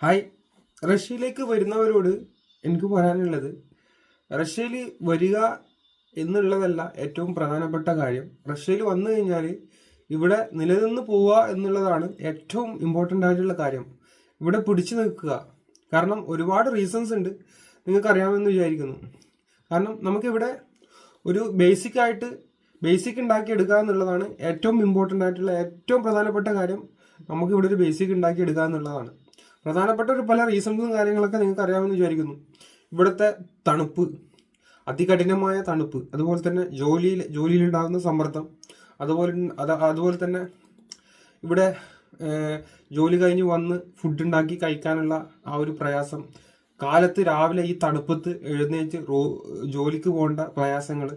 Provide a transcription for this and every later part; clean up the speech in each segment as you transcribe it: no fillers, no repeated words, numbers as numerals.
Hi. റഷ്യയിലേക്ക് വരുന്നവരോട് എനിക്ക് പറയാനുള്ളത്, റഷ്യയിൽ വരിക എന്നുള്ളതല്ല ഏറ്റവും പ്രധാനപ്പെട്ട കാര്യം. റഷ്യയിൽ വന്നു കഴിഞ്ഞാൽ ഇവിടെ നിലനിന്ന് പോവുക എന്നുള്ളതാണ് ഏറ്റവും ഇമ്പോർട്ടൻ്റ് ആയിട്ടുള്ള കാര്യം. ഇവിടെ പിടിച്ചു നിൽക്കുക. കാരണം ഒരുപാട് റീസൺസ് ഉണ്ട്, നിങ്ങൾക്ക് അറിയാമെന്ന് വിചാരിക്കുന്നു. കാരണം നമുക്കിവിടെ ഒരു ബേസിക് ഉണ്ടാക്കി എടുക്കുക എന്നുള്ളതാണ് ഏറ്റവും ഇമ്പോർട്ടൻ്റ് ആയിട്ടുള്ള ഏറ്റവും പ്രധാനപ്പെട്ട കാര്യം. നമുക്കിവിടെ ഒരു ബേസിക് ഉണ്ടാക്കി എടുക്കുക എന്നുള്ളതാണ് പ്രധാനപ്പെട്ട പല റീസൺസും കാര്യങ്ങളൊക്കെ നിങ്ങൾക്ക് അറിയാമെന്ന് വിചാരിക്കുന്നു. ഇവിടുത്തെ തണുപ്പ്, അതികഠിനമായ തണുപ്പ്, അതുപോലെ തന്നെ ജോലിയിലുണ്ടാകുന്ന സമ്മർദ്ദം, അതുപോലെ തന്നെ ഇവിടെ ജോലി കഴിഞ്ഞ് വന്ന് ഫുഡ് ഉണ്ടാക്കി കഴിക്കാനുള്ള ആ ഒരു പ്രയാസം, കാലത്ത് രാവിലെ ഈ തണുപ്പത്ത് എഴുന്നേറ്റ് ജോലിക്ക് പോകേണ്ട പ്രയാസങ്ങൾ,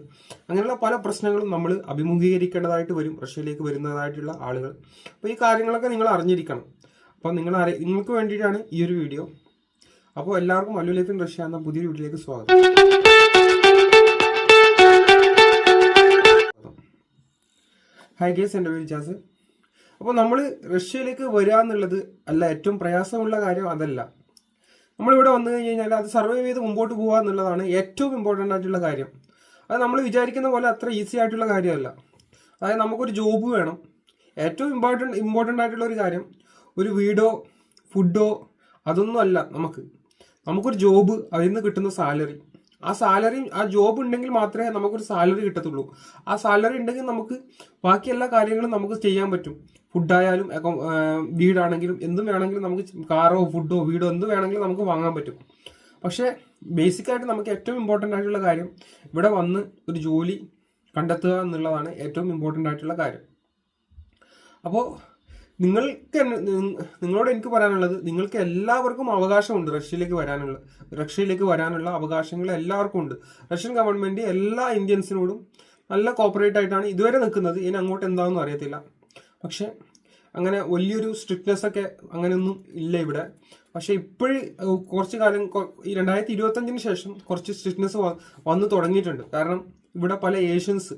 അങ്ങനെയുള്ള പല പ്രശ്നങ്ങളും നമ്മൾ അഭിമുഖീകരിക്കേണ്ടതായിട്ട് വരും റഷ്യയിലേക്ക് വരുന്നതായിട്ടുള്ള ആളുകൾ. അപ്പോൾ ഈ കാര്യങ്ങളൊക്കെ നിങ്ങൾ അറിഞ്ഞിരിക്കണം. അപ്പോൾ നിങ്ങൾക്ക് വേണ്ടിയിട്ടാണ് ഈ ഒരു വീഡിയോ. അപ്പോൾ എല്ലാവർക്കും അല്ലു ലൈഫ് ഇൻ റഷ്യ എന്ന പുതിയൊരു വീഡിയോയിലേക്ക് സ്വാഗതം. ഹായ് ഗേസ്, എൻ്റെ പേര് ജാസ്. അപ്പോൾ നമ്മൾ റഷ്യയിലേക്ക് വരിക എന്നുള്ളത് അല്ല ഏറ്റവും പ്രയാസമുള്ള കാര്യം, അതല്ല. നമ്മളിവിടെ വന്നു കഴിഞ്ഞാൽ അത് സർവൈവ് ചെയ്ത് മുമ്പോട്ട് പോകുക എന്നുള്ളതാണ് ഏറ്റവും ഇമ്പോർട്ടൻ്റ് ആയിട്ടുള്ള കാര്യം. അത് നമ്മൾ വിചാരിക്കുന്ന പോലെ അത്ര ഈസി ആയിട്ടുള്ള കാര്യമല്ല. അതായത് നമുക്കൊരു ജോബ് വേണം. ഏറ്റവും ഇമ്പോർട്ടൻ്റ് ആയിട്ടുള്ള ഒരു കാര്യം ഒരു വീടോ ഫുഡോ അതൊന്നും അല്ല. നമുക്കൊരു ജോബ്, അതിൽ നിന്ന് കിട്ടുന്ന സാലറി, ആ ജോബ് ഉണ്ടെങ്കിൽ മാത്രമേ നമുക്കൊരു സാലറി കിട്ടത്തുള്ളൂ. ആ സാലറി ഉണ്ടെങ്കിൽ നമുക്ക് ബാക്കി എല്ലാ കാര്യങ്ങളും നമുക്ക് ചെയ്യാൻ പറ്റും. ഫുഡായാലും വീടാണെങ്കിലും എന്തും വേണമെങ്കിലും നമുക്ക് കാറോ ഫുഡോ വീടോ എന്ത് വേണമെങ്കിലും നമുക്ക് വാങ്ങാൻ പറ്റും. പക്ഷേ ബേസിക്കായിട്ട് നമുക്ക് ഏറ്റവും ഇമ്പോർട്ടൻ്റ് ആയിട്ടുള്ള കാര്യം ഇവിടെ വന്ന് ഒരു ജോലി കണ്ടെത്തുക എന്നുള്ളതാണ് ഏറ്റവും ഇമ്പോർട്ടൻ്റ് ആയിട്ടുള്ള കാര്യം. അപ്പോൾ നിങ്ങളോട് എനിക്ക് പറയാനുള്ളത്, നിങ്ങൾക്ക് എല്ലാവർക്കും അവകാശമുണ്ട് റഷ്യയിലേക്ക് വരാനുള്ള അവകാശങ്ങൾ എല്ലാവർക്കും ഉണ്ട്. റഷ്യൻ ഗവൺമെന്റ് എല്ലാ ഇന്ത്യൻസിനോടും നല്ല കോപ്പറേറ്റ് ആയിട്ടാണ് ഇതുവരെ നിൽക്കുന്നത്. ഇനി അങ്ങോട്ട് എന്താണെന്നും അറിയത്തില്ല. പക്ഷെ അങ്ങനെ വലിയൊരു സ്ട്രിക്ട്നെസ് ഒക്കെ അങ്ങനെയൊന്നും ഇല്ല ഇവിടെ. പക്ഷെ ഇപ്പോഴും കുറച്ച് കാലം, ഈ 2025 ശേഷം കുറച്ച് സ്ട്രിക്ട്നെസ് വന്നു തുടങ്ങിയിട്ടുണ്ട്. കാരണം ഇവിടെ പല ഏഷ്യൻസ്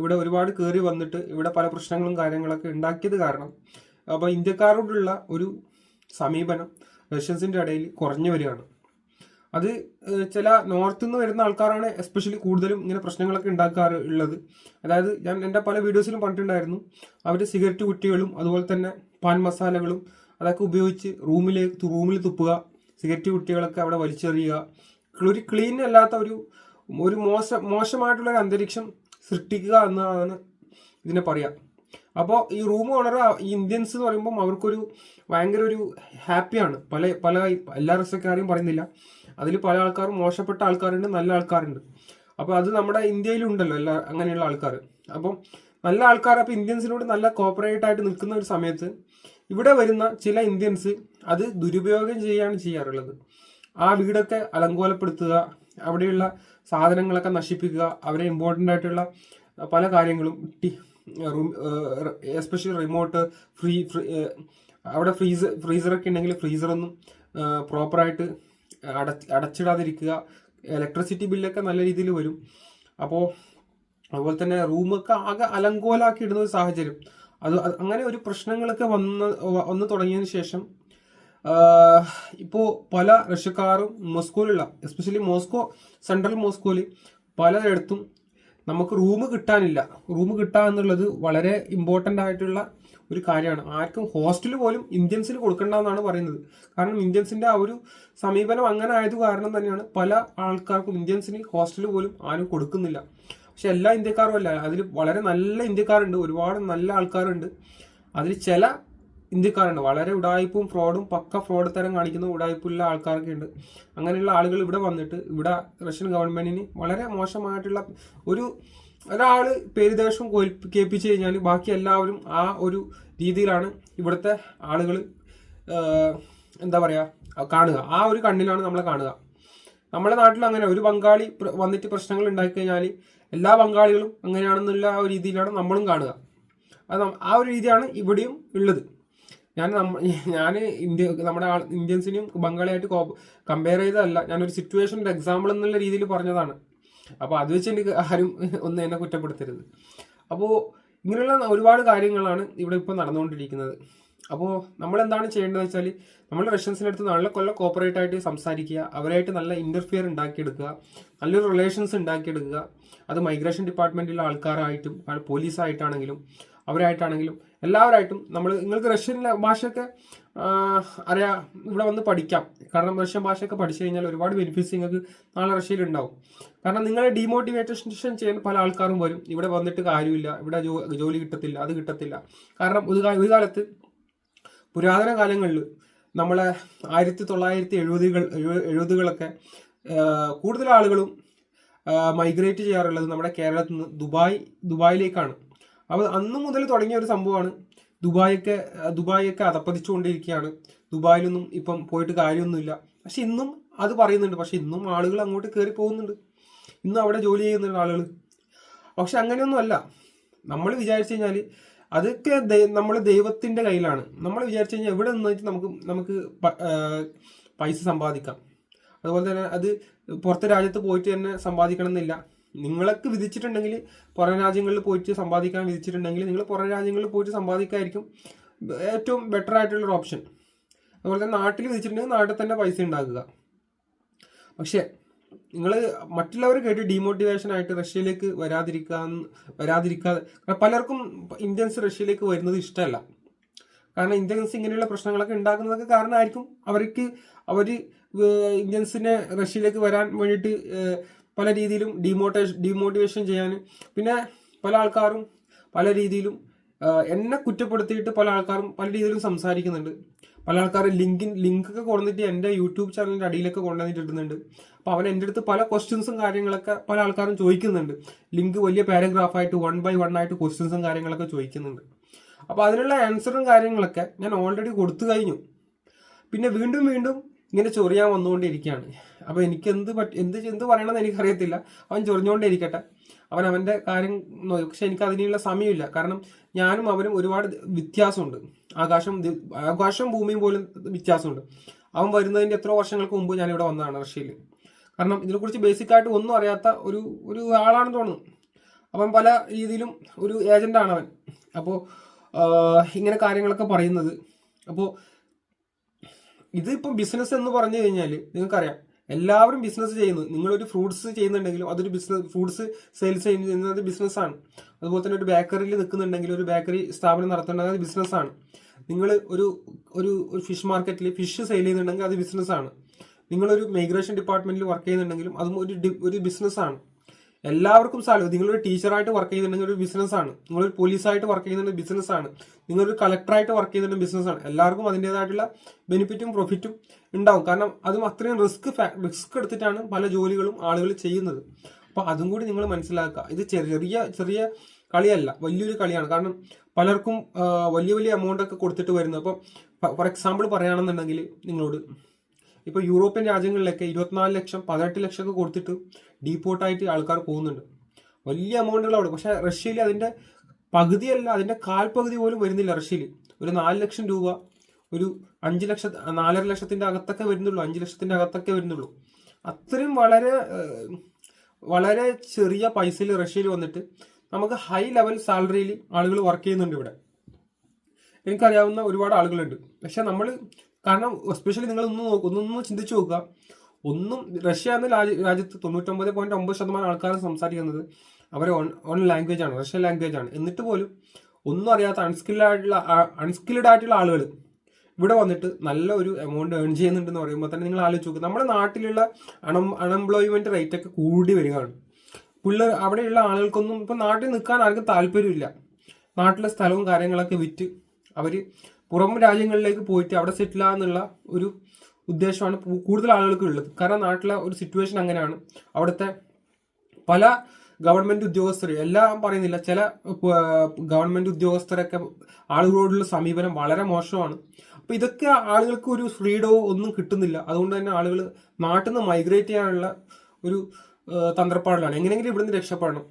ഇവിടെ ഒരുപാട് കയറി വന്നിട്ട് ഇവിടെ പല പ്രശ്നങ്ങളും കാര്യങ്ങളൊക്കെ ഉണ്ടാക്കിയത് കാരണം അപ്പോൾ ഇന്ത്യക്കാരോടുള്ള ഒരു സമീപനം റഷ്യൻസിന്റെ ഇടയിൽ കുറഞ്ഞു വരികയാണ്. അത് ചില നോർത്തിൽ നിന്ന് വരുന്ന ആൾക്കാരാണ് എസ്പെഷ്യലി കൂടുതലും ഇങ്ങനെ പ്രശ്നങ്ങളൊക്കെ ഉണ്ടാക്കാറുള്ളത്. അതായത് ഞാൻ എൻ്റെ പല വീഡിയോസിലും പറഞ്ഞിട്ടുണ്ടായിരുന്നു, അവർ സിഗരറ്റ് കുറ്റികളും അതുപോലെ തന്നെ പാൻ മസാലകളും അതൊക്കെ ഉപയോഗിച്ച് റൂമിൽ തുപ്പുക, സിഗരറ്റ് കുറ്റികളൊക്കെ അവിടെ വലിച്ചെറിയുക, ഒരു ക്ലീൻ അല്ലാത്ത ഒരു മോശമായിട്ടുള്ള ഒരു അന്തരീക്ഷം സൃഷ്ടിക്കുക എന്നാണ് ഇതിനെ പറയാം. അപ്പോൾ ഈ റൂം ഓണർ, ഈ ഇന്ത്യൻസ് എന്ന് പറയുമ്പോൾ അവർക്കൊരു ഭയങ്കര ഒരു ഹാപ്പിയാണ്. പല എല്ലാ റഷ്യക്കാരെയും പറയുന്നില്ല, അതിൽ പല ആൾക്കാരും മോശപ്പെട്ട ആൾക്കാരുണ്ട്, നല്ല ആൾക്കാരുണ്ട്. അപ്പോൾ അത് നമ്മുടെ ഇന്ത്യയിലുണ്ടല്ലോ അങ്ങനെയുള്ള ആൾക്കാർ. അപ്പം നല്ല ആൾക്കാർ, അപ്പോൾ ഇന്ത്യൻസിനോട് നല്ല കോപ്പറേറ്റ് ആയിട്ട് നിൽക്കുന്ന ഒരു സമയത്ത് ഇവിടെ വരുന്ന ചില ഇന്ത്യൻസ് അത് ദുരുപയോഗം ചെയ്യാറുള്ളത്. ആ വീടൊക്കെ അലങ്കോലപ്പെടുത്തുക, അവിടെയുള്ള സാധനങ്ങളൊക്കെ നശിപ്പിക്കുക, അവരെ ഇമ്പോർട്ടൻ്റ് ആയിട്ടുള്ള പല കാര്യങ്ങളും, എസ്പെഷ്യലി റിമോട്ട്, അവിടെ ഫ്രീസറൊക്കെ ഉണ്ടെങ്കിൽ ഫ്രീസറൊന്നും പ്രോപ്പറായിട്ട് അടച്ചിടാതിരിക്കുക. ഇലക്ട്രിസിറ്റി ബില്ലൊക്കെ നല്ല രീതിയിൽ വരും. അതുപോലെ തന്നെ റൂമൊക്കെ ആകെ അലങ്കോലാക്കി ഇടുന്ന ഒരു സാഹചര്യം. അങ്ങനെ ഒരു പ്രശ്നങ്ങളൊക്കെ വന്നു തുടങ്ങിയതിന് ശേഷം ഇപ്പോൾ പല റഷ്യക്കാരും മോസ്കോയിലുള്ള, എസ്പെഷ്യലി സെൻട്രൽ മോസ്കോയിൽ പലയിടത്തും നമുക്ക് റൂം കിട്ടാനില്ല. റൂം കിട്ടുക എന്നുള്ളത് വളരെ ഇമ്പോർട്ടൻ്റ് ആയിട്ടുള്ള ഒരു കാര്യമാണ്. ആർക്കും ഹോസ്റ്റൽ പോലും ഇന്ത്യൻസിന് കൊടുക്കണ്ടെന്നാണ് പറയുന്നത്. കാരണം ഇന്ത്യൻസിന്റെ ആ ഒരു സമീപനം അങ്ങനെ ആയത് കാരണം തന്നെയാണ് പല ആൾക്കാർക്കും ഇന്ത്യൻസിന് ഹോസ്റ്റൽ പോലും ആരും കൊടുക്കുന്നില്ല. പക്ഷെ എല്ലാ ഇന്ത്യക്കാരും അല്ല, അതിൽ വളരെ നല്ല ഇന്ത്യക്കാരുണ്ട്, ഒരുപാട് നല്ല ആൾക്കാരുണ്ട്. അതിൽ ചില ഇന്ത്യക്കാരുണ്ട് വളരെ ഉടായ്പും ഫ്രോഡും, പക്ക ഫ്രോഡ് തരം കാണിക്കുന്ന ഉടായ്പുള്ള ആൾക്കാരൊക്കെ ഉണ്ട്. അങ്ങനെയുള്ള ആളുകൾ ഇവിടെ വന്നിട്ട് ഇവിടെ റഷ്യൻ ഗവൺമെന്റിന് വളരെ മോശമായിട്ടുള്ള ഒരാൾ പേരുദേശം കേൾപ്പിച്ചു കഴിഞ്ഞാൽ ബാക്കി എല്ലാവരും ആ ഒരു രീതിയിലാണ് ഇവിടുത്തെ ആളുകൾ എന്താ പറയുക കാണുക. ആ ഒരു കണ്ണിലാണ് നമ്മളെ കാണുക. നമ്മുടെ നാട്ടിൽ അങ്ങനെ ഒരു ബംഗാളി വന്നിട്ട് പ്രശ്നങ്ങൾ ഉണ്ടാക്കി കഴിഞ്ഞാൽ എല്ലാ ബംഗാളികളും അങ്ങനെയാണെന്നുള്ള ആ ഒരു രീതിയിലാണ് നമ്മളും കാണുക. ആ ഒരു രീതിയാണ് ഇവിടെയും ഉള്ളത്. നമ്മുടെ ഇന്ത്യൻസിനെയും ബംഗാളിയായിട്ട് കമ്പയർ ചെയ്തതല്ല, ഞാനൊരു സിറ്റുവേഷൻ്റെ എക്സാമ്പിൾ എന്നുള്ള രീതിയിൽ പറഞ്ഞതാണ്. അപ്പോൾ അത് വെച്ച് എനിക്ക് ആരും ഒന്നും എന്നെ കുറ്റപ്പെടുത്തരുത്. അപ്പോൾ ഇങ്ങനെയുള്ള ഒരുപാട് കാര്യങ്ങളാണ് ഇവിടെ ഇപ്പോൾ നടന്നുകൊണ്ടിരിക്കുന്നത്. അപ്പോൾ നമ്മൾ എന്താണ് ചെയ്യേണ്ടതെന്ന് വെച്ചാൽ നമ്മൾ റഷ്യൻസിൻ്റെ അടുത്ത് നല്ല കൊല്ലം കോപ്പറേറ്റ് ആയിട്ട് സംസാരിക്കുക, അവരായിട്ട് നല്ല ഇന്റർഫിയർ ഉണ്ടാക്കിയെടുക്കുക, നല്ലൊരു റിലേഷൻസ് ഉണ്ടാക്കിയെടുക്കുക. അത് മൈഗ്രേഷൻ ഡിപ്പാർട്ട്മെന്റിലെ ആൾക്കാരായിട്ടും പോലീസായിട്ടാണെങ്കിലും അവരായിട്ടാണെങ്കിലും എല്ലാവരായിട്ടും നിങ്ങൾക്ക് റഷ്യൻ ഭാഷയൊക്കെ അറിയാം, ഇവിടെ വന്ന് പഠിക്കാം. കാരണം റഷ്യൻ ഭാഷയൊക്കെ പഠിച്ചു കഴിഞ്ഞാൽ ഒരുപാട് ബെനിഫിറ്റ്സ് നിങ്ങൾക്ക് നാളെ റഷ്യയിൽ ഉണ്ടാവും. കാരണം നിങ്ങളെ ഡീമോട്ടിവേഷൻ ചെയ്യാൻ പല ആൾക്കാരും വരും, ഇവിടെ വന്നിട്ട് കാര്യമില്ല, ഇവിടെ ജോലി കിട്ടത്തില്ല, അത് കിട്ടത്തില്ല. കാരണം ഒരു കാലത്ത് പുരാതന കാലങ്ങളിൽ നമ്മളെ 1970-കളൊക്കെ കൂടുതൽ ആളുകളും മൈഗ്രേറ്റ് ചെയ്യാറുള്ളത് നമ്മുടെ കേരളത്തിൽ നിന്ന് ദുബായിലേക്കാണ്. അപ്പോൾ അന്നു മുതൽ തുടങ്ങിയ ഒരു സംഭവമാണ്. ദുബായൊക്കെ അതപ്പതിച്ചുകൊണ്ടിരിക്കുകയാണ്. ദുബായിലൊന്നും ഇപ്പം പോയിട്ട് കാര്യമൊന്നുമില്ല. പക്ഷെ ഇന്നും അത് പറയുന്നുണ്ട്. പക്ഷെ ഇന്നും ആളുകൾ അങ്ങോട്ട് കയറി പോകുന്നുണ്ട്, ഇന്നും അവിടെ ജോലി ചെയ്യുന്നുണ്ട് ആളുകൾ. പക്ഷെ അങ്ങനെയൊന്നുമല്ല. നമ്മൾ വിചാരിച്ചു കഴിഞ്ഞാൽ അതൊക്കെ നമ്മൾ ദൈവത്തിന്റെ കയ്യിലാണ്. നമ്മൾ വിചാരിച്ചു കഴിഞ്ഞാൽ എവിടെ നിന്നിട്ട് നമുക്ക് പൈസ സമ്പാദിക്കാം. അതുപോലെ തന്നെ അത് പുറത്തെ രാജ്യത്ത് പോയിട്ട് തന്നെ സമ്പാദിക്കണം എന്നില്ല. നിങ്ങൾക്ക് വിധിച്ചിട്ടുണ്ടെങ്കിൽ പുറം രാജ്യങ്ങളിൽ പോയിട്ട് സമ്പാദിക്കാൻ വിധിച്ചിട്ടുണ്ടെങ്കിൽ നിങ്ങൾ പുറം രാജ്യങ്ങളിൽ പോയിട്ട് സമ്പാദിക്കായിരിക്കും ഏറ്റവും ബെറ്റർ ആയിട്ടുള്ളൊരു ഓപ്ഷൻ. അതുപോലെ തന്നെ നാട്ടിൽ വിധിച്ചിട്ടുണ്ടെങ്കിൽ നാട്ടിൽ തന്നെ പൈസ ഉണ്ടാക്കുക. പക്ഷേ നിങ്ങൾ മറ്റുള്ളവർ കേട്ട് ഡീമോട്ടിവേഷൻ ആയിട്ട് റഷ്യയിലേക്ക് വരാതിരിക്കാതെ പലർക്കും ഇന്ത്യൻസ് റഷ്യയിലേക്ക് വരുന്നത് ഇഷ്ടമല്ല. കാരണം ഇന്ത്യൻസ് ഇങ്ങനെയുള്ള പ്രശ്നങ്ങളൊക്കെ ഉണ്ടാക്കുന്നതൊക്കെ കാരണമായിരിക്കും അവർ ഇന്ത്യൻസിനെ റഷ്യയിലേക്ക് വരാൻ വേണ്ടിയിട്ട് പല രീതിയിലും ഡീമോട്ടിവേഷൻ ചെയ്യാൻ. പിന്നെ പല ആൾക്കാരും പല രീതിയിലും എന്നെ കുറ്റപ്പെടുത്തിയിട്ട് പല ആൾക്കാരും പല രീതിയിലും സംസാരിക്കുന്നുണ്ട്. പല ആൾക്കാരും ലിങ്കൊക്കെ കൊണ്ടുവന്നിട്ട് എൻ്റെ യൂട്യൂബ് ചാനലിൻ്റെ അടിയിലൊക്കെ കൊണ്ടുവന്നിട്ടിടുന്നുണ്ട്. അപ്പോൾ അവൻ എൻ്റെ അടുത്ത് പല ക്വസ്റ്റ്യൻസും കാര്യങ്ങളൊക്കെ പല ആൾക്കാരും ചോദിക്കുന്നുണ്ട്. ലിങ്ക് വലിയ പാരഗ്രാഫായിട്ട് 1 by 1 ആയിട്ട് ക്വസ്റ്റ്യൻസും കാര്യങ്ങളൊക്കെ ചോദിക്കുന്നുണ്ട്. അപ്പോൾ അതിനുള്ള ആൻസറും കാര്യങ്ങളൊക്കെ ഞാൻ ഓൾറെഡി കൊടുത്തു കഴിഞ്ഞു. പിന്നെ വീണ്ടും ഇങ്ങനെ ചൊറിയാൻ വന്നുകൊണ്ടിരിക്കുകയാണ്. അപ്പോൾ എനിക്ക് എന്ത് പറയണമെന്ന് എനിക്കറിയത്തില്ല. അവൻ ചൊറിഞ്ഞുകൊണ്ടേ അവൻ അവൻ്റെ കാര്യം നോക്കി. പക്ഷെ എനിക്ക് അതിനുള്ള സമയമില്ല. കാരണം ഞാനും അവനും ഒരുപാട് വ്യത്യാസമുണ്ട്. ആകാശം ഭൂമിയും പോലും വ്യത്യാസമുണ്ട്. അവൻ വരുന്നതിൻ്റെ എത്രയോ വർഷങ്ങൾക്ക് മുമ്പ് ഞാനിവിടെ വന്നതാണ് റഷ്യയിൽ. കാരണം ഇതിനെക്കുറിച്ച് ബേസിക്കായിട്ട് ഒന്നും അറിയാത്ത ഒരു ആളാണെന്ന് തോന്നുന്നു. അവൻ പല രീതിയിലും ഒരു ഏജന്റാണ് അവൻ. അപ്പോൾ ഇങ്ങനെ കാര്യങ്ങളൊക്കെ പറയുന്നത്. അപ്പോൾ ഇതിപ്പം ബിസിനസ് എന്ന് പറഞ്ഞു കഴിഞ്ഞാൽ നിങ്ങൾക്കറിയാം, എല്ലാവരും ബിസിനസ് ചെയ്യുന്നു. നിങ്ങളൊരു ഫ്രൂട്ട്സ് ചെയ്യുന്നുണ്ടെങ്കിലും അതൊരു ഫ്രൂട്ട്സ് സെയിൽസ് ചെയ്യുന്നത് ബിസിനസ്സാണ്. അതുപോലെ തന്നെ ഒരു ബേക്കറിയിൽ നിൽക്കുന്നുണ്ടെങ്കിൽ ഒരു ബേക്കറി സ്ഥാപനം നടത്തേണ്ടത് ബിസിനസ്സാണ്. നിങ്ങൾ ഒരു ഫിഷ് മാർക്കറ്റിൽ ഫിഷ് സെയിൽ ചെയ്യുന്നുണ്ടെങ്കിൽ അത് ബിസിനസ്സാണ്. നിങ്ങളൊരു മൈഗ്രേഷൻ ഡിപ്പാർട്ട്മെന്റിൽ വർക്ക് ചെയ്യുന്നുണ്ടെങ്കിലും അതും ഒരു ബിസിനസ്സാണ്. എല്ലാവർക്കും സാലറി. നിങ്ങളൊരു ടീച്ചറായിട്ട് വർക്ക് ചെയ്യുന്നുണ്ടെങ്കിൽ ഒരു ബിസിനസ്സാണ്. നിങ്ങളൊരു പോലീസായിട്ട് വർക്ക് ചെയ്യുന്നുണ്ടെങ്കിൽ ബിസിനസ്സാണ്. നിങ്ങളൊരു കളക്ടറായിട്ട് വർക്ക് ചെയ്യുന്നുണ്ടെങ്കിൽ ബിസിനസ്സാണ്. എല്ലാവർക്കും അതിൻ്റെതായിട്ടുള്ള ബെനിഫിറ്റും പ്രോഫിറ്റും ഉണ്ടാവും. കാരണം അതും അത്രയും റിസ്ക് എടുത്തിട്ടാണ് പല ജോലികളും ആളുകൾ ചെയ്യുന്നത്. അപ്പോൾ അതും കൂടി നിങ്ങൾ മനസ്സിലാക്കുക. ഇത് ചെറിയ കളിയല്ല, വലിയൊരു കളിയാണ്. കാരണം പലർക്കും വലിയ എമൗണ്ട് ഒക്കെ കൊടുത്തിട്ട് വരുന്നത്. അപ്പോൾ ഫോർ എക്സാമ്പിൾ പറയുകയാണെന്നുണ്ടെങ്കിൽ നിങ്ങളോട് ഇപ്പോൾ യൂറോപ്യൻ രാജ്യങ്ങളിലൊക്കെ 24 ലക്ഷം 18 ലക്ഷം ഒക്കെ കൊടുത്തിട്ട് ഡീപ്പോർട്ടായിട്ട് ആൾക്കാർ പോകുന്നുണ്ട്. വലിയ എമൗണ്ടുകൾ അവിടെ. പക്ഷേ റഷ്യയിൽ അതിൻ്റെ പകുതിയല്ല, അതിൻ്റെ കാൽപകുതി പോലും വരുന്നില്ല. റഷ്യയിൽ ഒരു 4 ലക്ഷം രൂപ, ഒരു 5 ലക്ഷം 4.5 ലക്ഷത്തിൻ്റെ അകത്തൊക്കെ വരുന്നുള്ളൂ, 5 ലക്ഷത്തിൻ്റെ അകത്തൊക്കെ വരുന്നുള്ളൂ. അത്രയും വളരെ ചെറിയ പൈസയിൽ റഷ്യയിൽ വന്നിട്ട് നമുക്ക് ഹൈ ലെവൽ സാലറിയിൽ ആളുകൾ വർക്ക് ചെയ്യുന്നുണ്ട് ഇവിടെ. എനിക്കറിയാവുന്ന ഒരുപാട് ആളുകളുണ്ട്. പക്ഷെ നമ്മൾ കാരണം എസ്പെഷ്യലി നിങ്ങൾ ഒന്നൊന്ന് ചിന്തിച്ചു നോക്കുക. റഷ്യ എന്ന രാജ്യത്ത് 99.9% ആൾക്കാർ സംസാരിക്കുന്നത് അവരെ ഓൺ ലാംഗ്വേജ് ആണ്, റഷ്യൻ ലാംഗ്വേജ് ആണ്. എന്നിട്ട് പോലും ഒന്നും അറിയാത്ത അൺസ്കിൽഡ് ആയിട്ടുള്ള ആളുകൾ ഇവിടെ വന്നിട്ട് നല്ല ഒരു എമൗണ്ട് ഏൺ ചെയ്യുന്നുണ്ടെന്ന് പറയുമ്പോൾ തന്നെ നിങ്ങൾ ആലോചിച്ച് നോക്കുക. നമ്മുടെ നാട്ടിലുള്ള അൺഎംപ്ലോയ്മെന്റ് റേറ്റ് ഒക്കെ കൂടി വരികയാണ്. അവിടെയുള്ള ആളുകൾക്കൊന്നും ഇപ്പം നാട്ടിൽ നിൽക്കാൻ ആർക്കും താല്പര്യമില്ല. നാട്ടിലെ സ്ഥലവും കാര്യങ്ങളൊക്കെ വിറ്റ് അവർ പുറം രാജ്യങ്ങളിലേക്ക് പോയിട്ട് അവിടെ സെറ്റിൽ ആകുന്നുള്ള ഒരു ഉദ്ദേശമാണ് കൂടുതൽ ആളുകൾക്ക് ഉള്ളത്. കാരണം നാട്ടിലെ ഒരു സിറ്റുവേഷൻ അങ്ങനെയാണ്. അവിടുത്തെ പല ഗവൺമെന്റ് ഉദ്യോഗസ്ഥർ, എല്ലാം പറയുന്നില്ല, ചില ഗവൺമെന്റ് ഉദ്യോഗസ്ഥരൊക്കെ ആളുകളോടുള്ള സമീപനം വളരെ മോശമാണ്. അപ്പൊ ഇതൊക്കെ ആളുകൾക്ക് ഒരു ഫ്രീഡമോ ഒന്നും കിട്ടുന്നില്ല. അതുകൊണ്ട് തന്നെ ആളുകൾ നാട്ടിൽ നിന്ന് മൈഗ്രേറ്റ് ചെയ്യാനുള്ള ഒരു തന്ത്രപ്പാടിലാണ്. എങ്ങനെയെങ്കിലും ഇവിടുന്ന് രക്ഷപ്പെടണം,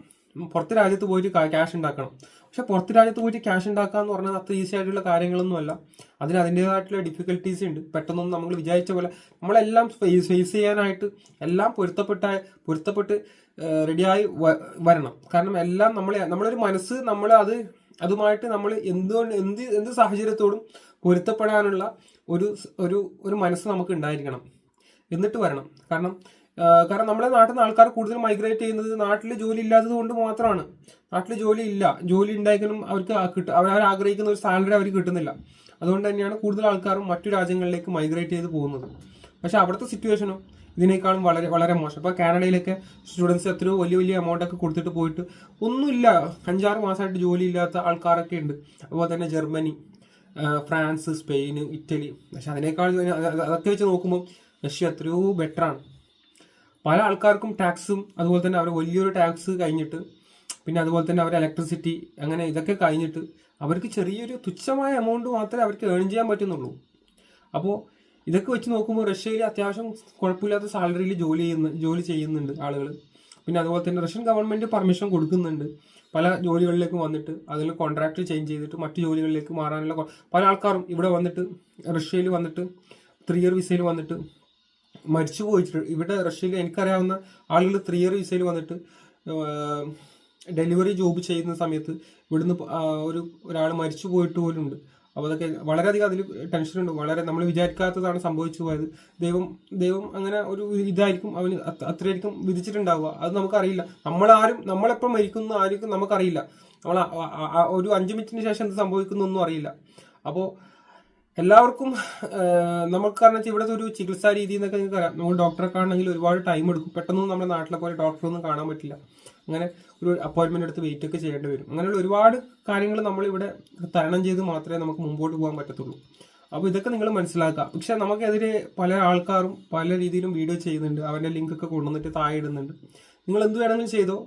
പുറത്ത് രാജ്യത്ത് പോയിട്ട് ക്യാഷ് ഉണ്ടാക്കണം. പക്ഷെ പുറത്ത് രാജ്യത്ത് പോയിട്ട് ക്യാഷ് ഉണ്ടാക്കുക എന്ന് പറഞ്ഞാൽ അത്ര ഈസി ആയിട്ടുള്ള കാര്യങ്ങളൊന്നുമല്ല. അതിൻ്റെതായിട്ടുള്ള ഡിഫിക്കൽട്ടീസ് ഉണ്ട്. പെട്ടെന്നൊന്നും നമ്മൾ വിചാരിച്ച പോലെ നമ്മളെല്ലാം ഫേസ് ചെയ്യാനായിട്ട് എല്ലാം പൊരുത്തപ്പെട്ട് റെഡിയായി വരണം. കാരണം എല്ലാം നമ്മളൊരു മനസ്സ് അതുമായിട്ട് നമ്മൾ എന്ത് സാഹചര്യത്തോടും പൊരുത്തപ്പെടാനുള്ള ഒരു ഒരു ഒരു മനസ്സ് നമുക്ക് ഉണ്ടായിരിക്കണം, എന്നിട്ട് വരണം. കാരണം നമ്മുടെ നാട്ടിൽ നിന്ന് ആൾക്കാർ കൂടുതൽ മൈഗ്രേറ്റ് ചെയ്യുന്നത് നാട്ടിൽ ജോലി ഇല്ലാത്തത് കൊണ്ട് മാത്രമാണ്. നാട്ടിൽ ജോലി ഇല്ല, ജോലി ഉണ്ടായിരിക്കണം, അവർക്ക് അവർ ആഗ്രഹിക്കുന്ന ഒരു സാലറി അവർക്ക് കിട്ടുന്നില്ല. അതുകൊണ്ട് തന്നെയാണ് കൂടുതൽ ആൾക്കാരും മറ്റു രാജ്യങ്ങളിലേക്ക് മൈഗ്രേറ്റ് ചെയ്ത് പോകുന്നത്. പക്ഷെ അവിടുത്തെ സിറ്റുവേഷനോ ഇതിനേക്കാളും വളരെ വളരെ മോശം. ഇപ്പോൾ കാനഡയിലൊക്കെ സ്റ്റുഡൻസ് എത്രയോ വലിയ വലിയ എമൗണ്ട് ഒക്കെ കൊടുത്തിട്ട് പോയിട്ട് ഒന്നുമില്ല, 5-6 മാസമായിട്ട് ജോലി ഇല്ലാത്ത ആൾക്കാരൊക്കെ ഉണ്ട്. അതുപോലെ തന്നെ ജർമ്മനി, ഫ്രാൻസ്, സ്പെയിൻ, ഇറ്റലി. പക്ഷെ അതിനേക്കാൾ അതൊക്കെ വെച്ച് നോക്കുമ്പോൾ റഷ്യ എത്രയോ ബെറ്ററാണ്. പല ആൾക്കാർക്കും ടാക്സും അതുപോലെ തന്നെ അവർ വലിയൊരു ടാക്സ് കഴിഞ്ഞിട്ട്, പിന്നെ അതുപോലെ തന്നെ അവർ ഇലക്ട്രിസിറ്റി അങ്ങനെ ഇതൊക്കെ കഴിഞ്ഞിട്ട് അവർക്ക് ചെറിയൊരു തുച്ഛമായ എമൗണ്ട് മാത്രമേ അവർക്ക് ഏൺ ചെയ്യാൻ പറ്റുന്നുള്ളൂ. അപ്പോൾ ഇതൊക്കെ വെച്ച് നോക്കുമ്പോൾ റഷ്യയിൽ അത്യാവശ്യം കുഴപ്പമില്ലാത്ത സാലറിയിൽ ജോലി ചെയ്യുന്നുണ്ട് ആളുകൾ. പിന്നെ അതുപോലെ തന്നെ റഷ്യൻ ഗവൺമെൻറ് പെർമിഷൻ കൊടുക്കുന്നുണ്ട് പല ജോലികളിലേക്ക് വന്നിട്ട്, അതിൽ കോൺട്രാക്ട് ചേഞ്ച് ചെയ്തിട്ട് മറ്റു ജോലികളിലേക്ക് മാറാനുള്ള പല ആൾക്കാരും ഇവിടെ വന്നിട്ട് റഷ്യയിൽ വന്നിട്ട് 3 ഇയർ വിസയിൽ വന്നിട്ട് മരിച്ചു പോയിട്ട്, ഇവിടെ റഷ്യയിൽ എനിക്കറിയാവുന്ന ആളുകൾ 3 ഇയർ വിസയിൽ വന്നിട്ട് ഡെലിവറി ജോബ് ചെയ്യുന്ന സമയത്ത് ഇവിടുന്ന് ഒരാൾ മരിച്ചു പോയിട്ട് പോലും ഉണ്ട്. അപ്പോൾ അതൊക്കെ വളരെയധികം അതിൽ ടെൻഷനുണ്ട്. വളരെ നമ്മൾ വിചാരിക്കാത്തതാണ് സംഭവിച്ചു പോയത്. ദൈവം അങ്ങനെ ഒരു ഇതായിരിക്കും അവന് അത്രയായിരിക്കും വിധിച്ചിട്ടുണ്ടാവുക. അത് നമുക്കറിയില്ല. നമ്മളെപ്പോൾ മരിക്കുന്നു ആയിരിക്കും നമുക്കറിയില്ല. നമ്മൾ ഒരു 5 മിനിറ്റിന് ശേഷം എന്ത് സംഭവിക്കുന്നു ഒന്നും അറിയില്ല. അപ്പോൾ എല്ലാവർക്കും നമുക്ക് കാരണം വെച്ചാൽ ഇവിടുത്തെ ഒരു ചികിത്സാ രീതി എന്നൊക്കെ നിങ്ങൾക്ക് അറിയാം. നമ്മൾ ഡോക്ടറെ കാണണമെങ്കിൽ ഒരുപാട് ടൈം എടുക്കും. പെട്ടെന്ന് നമ്മുടെ നാട്ടിലെ പോലെ ഡോക്ടറൊന്നും കാണാൻ പറ്റില്ല. അങ്ങനെ ഒരു അപ്പോയിൻമെന്റ് എടുത്ത് വെയിറ്റ് ഒക്കെ ചെയ്യേണ്ടി വരും. അങ്ങനെയുള്ള ഒരുപാട് കാര്യങ്ങൾ നമ്മളിവിടെ തരണം ചെയ്ത് മാത്രമേ നമുക്ക് മുമ്പോട്ട് പോകാൻ പറ്റത്തുള്ളൂ. അപ്പോൾ ഇതൊക്കെ നിങ്ങൾ മനസ്സിലാക്കുക. പക്ഷെ നമുക്കെതിരെ പല ആൾക്കാരും പല രീതിയിലും വീഡിയോ ചെയ്യുന്നുണ്ട്, അവരുടെ ലിങ്ക് ഒക്കെ കൊണ്ടുവന്നിട്ട് താഴെ ഇടുന്നുണ്ട്. നിങ്ങൾ എന്ത് വേണമെങ്കിലും ചെയ്തോ.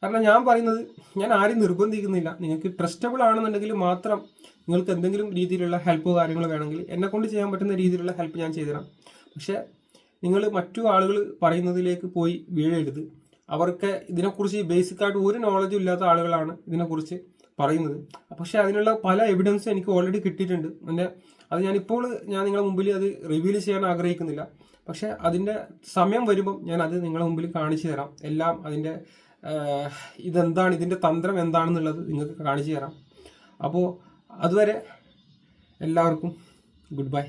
കാരണം ഞാൻ പറയുന്നത്, ഞാൻ ആരും നിർബന്ധിക്കുന്നില്ല. നിങ്ങൾക്ക് ട്രസ്റ്റബിൾ ആണെന്നുണ്ടെങ്കിൽ മാത്രം നിങ്ങൾക്ക് എന്തെങ്കിലും രീതിയിലുള്ള ഹെൽപ്പോ കാര്യങ്ങളോ വേണമെങ്കിൽ എന്നെ കൊണ്ട് ചെയ്യാൻ പറ്റുന്ന രീതിയിലുള്ള ഹെൽപ്പ് ഞാൻ ചെയ്തുതരാം. പക്ഷേ നിങ്ങൾ മറ്റു ആളുകൾ പറയുന്നതിലേക്ക് പോയി വീഴരുത്. അവർക്ക് ഇതിനെക്കുറിച്ച് ബേസിക്കായിട്ട് ഒരു നോളജും ഇല്ലാത്ത ആളുകളാണ് ഇതിനെക്കുറിച്ച് പറയുന്നത്. പക്ഷേ അതിനുള്ള പല എവിഡൻസും എനിക്ക് ഓൾറെഡി കിട്ടിയിട്ടുണ്ട്. അത് ഞാൻ നിങ്ങളുടെ മുമ്പിൽ അത് റിവീൽ ചെയ്യാൻ ആഗ്രഹിക്കുന്നില്ല. പക്ഷേ അതിൻ്റെ സമയം വരുമ്പം ഞാൻ അത് നിങ്ങളുടെ മുമ്പിൽ കാണിച്ചു തരാം. എല്ലാം അതിൻ്റെ ഇതെന്താണ്, ഇതിൻ്റെ തന്ത്രം എന്താണെന്നുള്ളത് നിങ്ങൾക്ക് കാണിച്ചു തരാം. അപ്പോൾ അതുവരെ എല്ലാവർക്കും ഗുഡ് ബൈ.